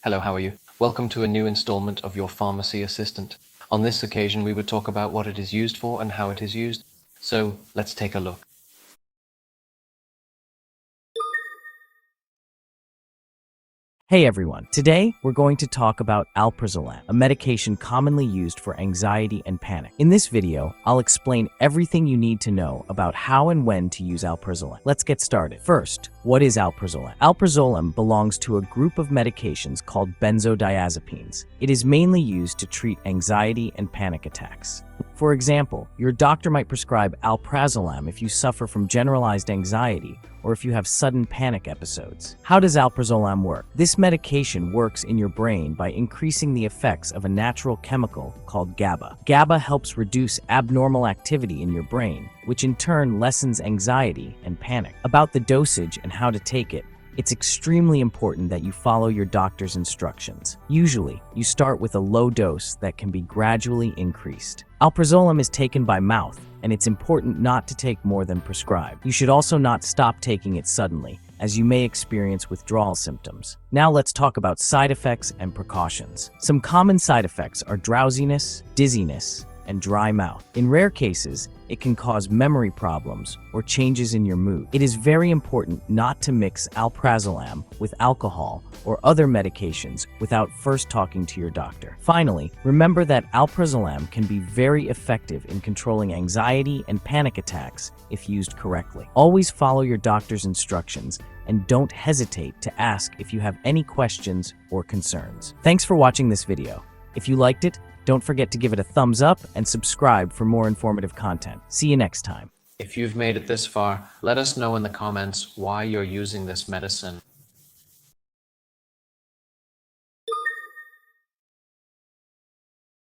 Hello, how are you? Welcome to a new installment of your Pharmacy Assistant. On this occasion, we would talk about what it is used for and how it is used. So let's take a look. Hey everyone, today we're going to talk about Alprazolam, a medication commonly used for anxiety and panic. In this video, I'll explain everything you need to know about how and when to use Alprazolam. Let's get started. First, what is Alprazolam? Alprazolam belongs to a group of medications called benzodiazepines. It is mainly used to treat anxiety and panic attacks. For example, your doctor might prescribe Alprazolam if you suffer from generalized anxiety or if you have sudden panic episodes. How does Alprazolam work? This medication works in your brain by increasing the effects of a natural chemical called GABA. GABA helps reduce abnormal activity in your brain, which in turn lessens anxiety and panic. About the dosage and how to take it, it's extremely important that you follow your doctor's instructions. Usually, you start with a low dose that can be gradually increased. Alprazolam is taken by mouth, and it's important not to take more than prescribed. You should also not stop taking it suddenly, as you may experience withdrawal symptoms. Now let's talk about side effects and precautions. Some common side effects are drowsiness, dizziness, and dry mouth. In rare cases, it can cause memory problems or changes in your mood. It is very important not to mix Alprazolam with alcohol or other medications without first talking to your doctor. Finally, remember that Alprazolam can be very effective in controlling anxiety and panic attacks if used correctly. Always follow your doctor's instructions and don't hesitate to ask if you have any questions or concerns. Thanks for watching this video. If you liked it, don't forget to give it a thumbs up and subscribe for more informative content. See you next time. If you've made it this far, let us know in the comments why you're using this medicine.